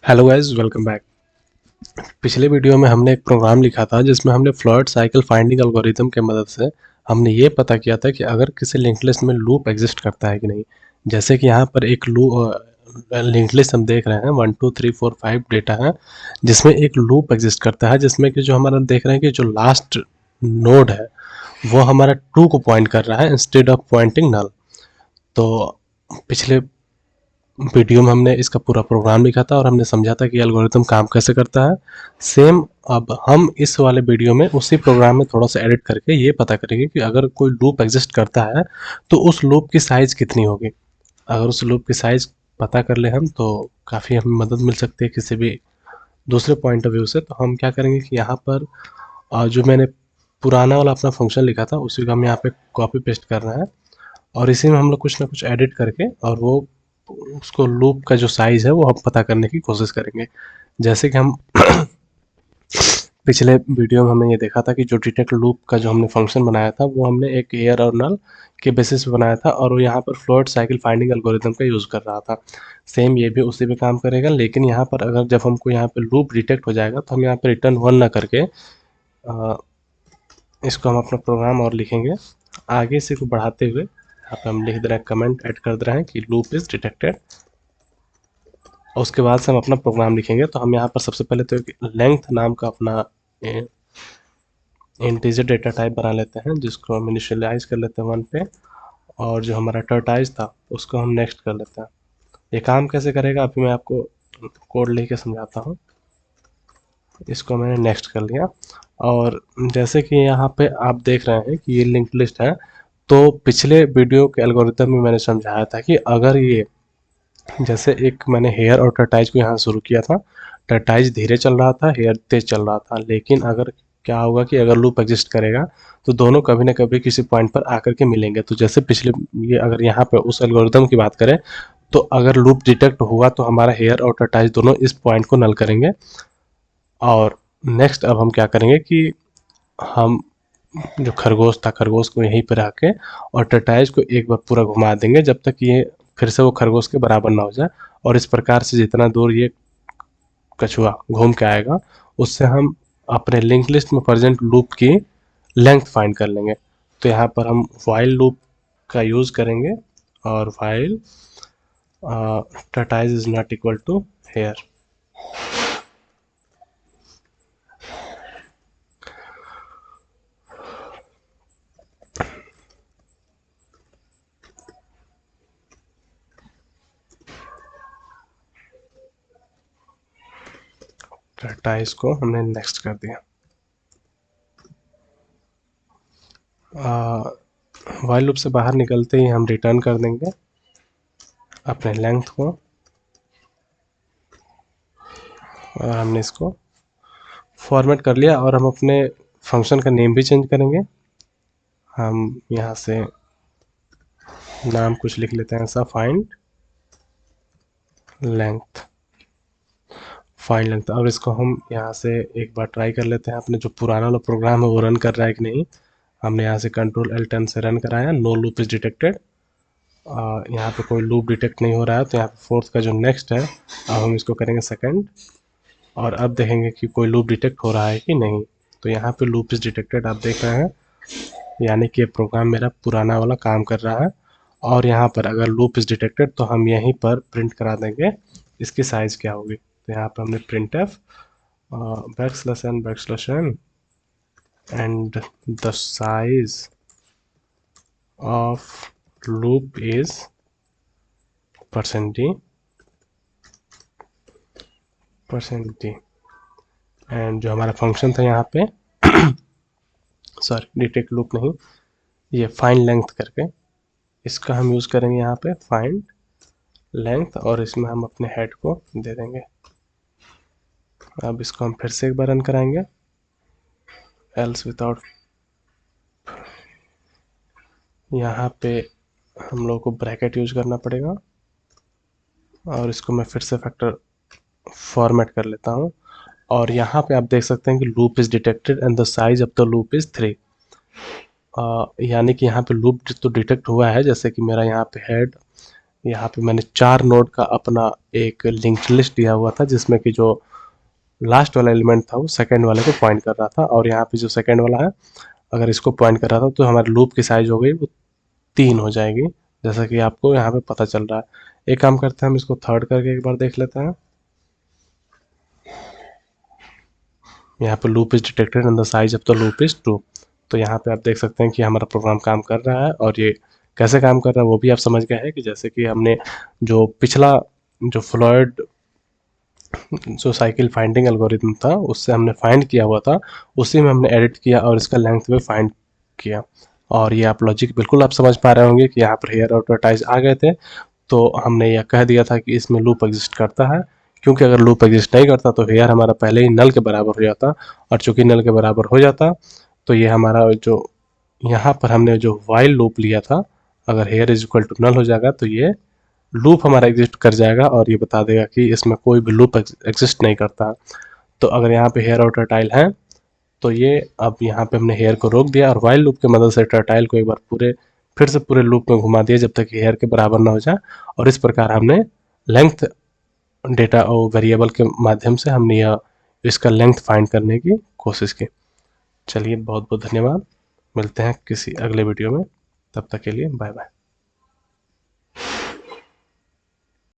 Hello guys, welcome back. पिछले video में हमने एक प्रोग्राम लिखा था जिसमें हमने फ्लोट साइकिल फाइंडिंग एल्गोरिथम के मदद से हमने ये पता किया था कि अगर किसी लिंक्ड लिस्ट में लूप एग्जिस्ट करता है कि नहीं। जैसे कि यहाँ पर एक लिंक्ड लिस्ट हम देख रहे हैं 1 2 3 4 5 डेटा है जिसमें एक लूप एग्जिस्ट करता है, जिसमें कि जो हमारा देख रहे हैं कि जो लास्ट नोड है वो हमारा ट्रू को पॉइंट कर रहा है इंस्टेड ऑफ पॉइंटिंग नल। तो पिछले वीडियो में हमने इसका पूरा प्रोग्राम लिखा था और हमने समझा था कि एल्गोरिथम काम कैसे करता है। सेम अब हम इस वाले वीडियो में उसी प्रोग्राम में थोड़ा सा एडिट करके ये पता करेंगे कि अगर कोई लूप एग्जिस्ट करता है तो उस लूप की साइज कितनी होगी। अगर उस लूप की साइज पता कर ले हम तो काफ़ी हमें मदद मिल सकती है किसी भी दूसरे पॉइंट ऑफ व्यू से। तो हम क्या करेंगे कि यहाँ पर जो मैंने पुराना वाला अपना फंक्शन लिखा था उसी को हम यहाँ पे कॉपी पेस्ट कर रहे हैं और इसी में हम लोग कुछ ना कुछ एडिट करके और वो उसको लूप का जो साइज़ है वो हम पता करने की कोशिश करेंगे। जैसे कि हम पिछले वीडियो में हमने ये देखा था कि जो डिटेक्ट लूप का जो हमने फंक्शन बनाया था वो हमने एक एयर और नल के बेसिस पे बनाया था और वो यहाँ पर फ्लोट साइकिल फाइंडिंग एल्गोरिथम का यूज़ कर रहा था। सेम ये भी उसी पे काम करेगा, लेकिन यहाँ पर अगर जब हमको यहाँ पे लूप डिटेक्ट हो जाएगा तो हम यहाँ पे रिटर्न 1 ना करके इसको हम अपना प्रोग्राम और लिखेंगे आगे इसी को बढ़ाते हुए। यहाँ पे हम लिख दे रहे हैं, कमेंट ऐड कर दे रहे हैं कि लूप इज़ डिटेक्टेड और उसके बाद से हम अपना प्रोग्राम लिखेंगे। तो हम यहाँ पर सबसे पहले तो एक लेंथ नाम का अपना इंटीजर डेटा टाइप बना लेते हैं जिसको हम इनिशियलाइज कर लेते हैं 1 पे, और जो हमारा टर्टाइज था उसको हम नेक्स्ट कर लेते हैं। ये काम कैसे करेगा अभी मैं आपको कोड लिख के समझाता हूँ। इसको मैंने नेक्स्ट कर लिया और जैसे कि यहाँ पे आप देख रहे हैं कि ये लिंक्ड लिस्ट है। तो पिछले वीडियो के एल्गोरिथम में मैंने समझाया था कि अगर ये जैसे एक मैंने हेयर और टर्टाइज को यहाँ शुरू किया था, टर्टाइज धीरे चल रहा था, हेयर तेज चल रहा था, लेकिन अगर क्या होगा कि अगर लूप एग्जिस्ट करेगा तो दोनों कभी ना कभी किसी पॉइंट पर आकर के मिलेंगे। तो जैसे पिछले ये अगर यहाँ पे उस एल्गोरिथम की बात करें तो अगर लूप डिटेक्ट हुआ तो हमारा हेयर और टर्टाइज दोनों इस पॉइंट को नल करेंगे। और नेक्स्ट अब हम क्या करेंगे कि हम जो खरगोश था खरगोश को यहीं पर आके और टर्टाइज को एक बार पूरा घुमा देंगे जब तक ये फिर से वो खरगोश के बराबर ना हो जाए। और इस प्रकार से जितना दूर ये कछुआ घूम के आएगा उससे हम अपने लिंक लिस्ट में प्रेजेंट लूप की लेंथ फाइंड कर लेंगे। तो यहाँ पर हम वाइल लूप का यूज़ करेंगे और while tortoise is not equal to hare. Tortoise को हमने नेक्स्ट कर दिया। वाइल लूप से बाहर निकलते ही हम रिटर्न कर देंगे अपने लेंथ को और हमने इसको फॉर्मेट कर लिया और हम अपने फंक्शन का नेम भी चेंज करेंगे। हम यहाँ से नाम कुछ लिख लेते हैं ऐसा, फाइंड लेंथ और इसको हम यहाँ से एक बार ट्राई कर लेते हैं अपने जो पुराना वाला प्रोग्राम है वो रन कर रहा है कि नहीं। हमने यहाँ से कंट्रोल L10 से रन कराया, नो लूप इज डिटेक्टेड। यहाँ पे कोई लूप डिटेक्ट नहीं हो रहा है तो यहाँ पे फोर्थ का जो नेक्स्ट है अब हम इसको करेंगे सेकंड और अब देखेंगे कि कोई लूप डिटेक्ट हो रहा है कि नहीं। तो यहाँ पे लूप इज डिटेक्टेड आप देख रहे हैं, यानी कि प्रोग्राम मेरा पुराना वाला काम कर रहा है। और यहाँ पर अगर लूप इज डिटेक्टेड तो हम यहीं पर प्रिंट करा देंगे इसकी साइज़ क्या होगी। तो यहाँ पर हमने print F backslash n and the size of loop is %d and जो हमारा फंक्शन था यहाँ पे सॉरी डिटेक्ट लूप नहीं, ये फाइंड लेंथ करके इसका हम यूज़ करेंगे यहाँ पे फाइंड लेंथ और इसमें हम अपने हेड को दे देंगे। अब इसको हम फिर से एक बार रन कराएंगे, एल्स विदाउट, यहाँ पे हम लोग को ब्रैकेट यूज करना पड़ेगा और इसको मैं फिर से फैक्टर फॉर्मेट कर लेता हूँ। और यहाँ पे आप देख सकते हैं कि loop is detected and the size of the loop is 3। यानी कि यहाँ पे लूप तो डिटेक्ट हुआ है, जैसे कि मेरा यहाँ पे हेड यहाँ पे मैंने 4 नोड का अपना एक लिंक्ड लिस्ट दिया हुआ था, जिसमें कि जो लास्ट वाला एलिमेंट था वो सेकंड वाले को पॉइंट कर रहा था, और यहाँ पे जो सेकंड वाला है अगर इसको पॉइंट कर रहा था तो हमारे लूप की साइज हो गई वो 3 हो जाएगी, जैसा कि आपको यहाँ पे पता चल रहा है। एक काम करते हैं, हम इसको थर्ड करके एक बार देख लेते हैं। यहाँ पे loop is detected and the size of the loop is 2। तो यहाँ पे आप देख सकते हैं कि हमारा प्रोग्राम काम कर रहा है, और ये कैसे काम कर रहा है वो भी आप समझ गए हैं कि जैसे कि हमने जो पिछला जो फ्लॉयड जो साइकिल फाइंडिंग एल्गोरिथम था उससे हमने फाइंड किया हुआ था, उसी में हमने एडिट किया और इसका लेंथ भी फाइंड किया। और ये आप लॉजिक बिल्कुल आप समझ पा रहे होंगे कि यहाँ पर हेयर और टर्टाइज आ गए थे, तो हमने यह कह दिया था कि इसमें लूप एग्जिस्ट करता है, क्योंकि अगर लूप एग्जिस्ट नहीं करता तो हेयर हमारा पहले ही नल के बराबर हो जाता, और चूंकि नल के बराबर हो जाता तो ये हमारा जो यहाँ पर हमने जो वाइल लूप लिया था, अगर hare is equal to null हो जाएगा तो ये लूप हमारा एग्जिस्ट कर जाएगा और ये बता देगा कि इसमें कोई भी लूप एग्जिस्ट नहीं करता। तो अगर यहाँ पे हेयर और टर्टाइल है तो ये अब यहाँ पे हमने हेयर को रोक दिया और वाइल लूप की मदद से टर्टाइल को एक बार फिर से पूरे लूप में घुमा दिया जब तक हेयर के बराबर ना हो जाए, और इस प्रकार हमने लेंथ डेटा और वेरिएबल के माध्यम से हमने यह इसका लेंथ फाइंड करने की कोशिश की। चलिए बहुत बहुत धन्यवाद, मिलते हैं किसी अगले वीडियो में, तब तक के लिए बाय बाय।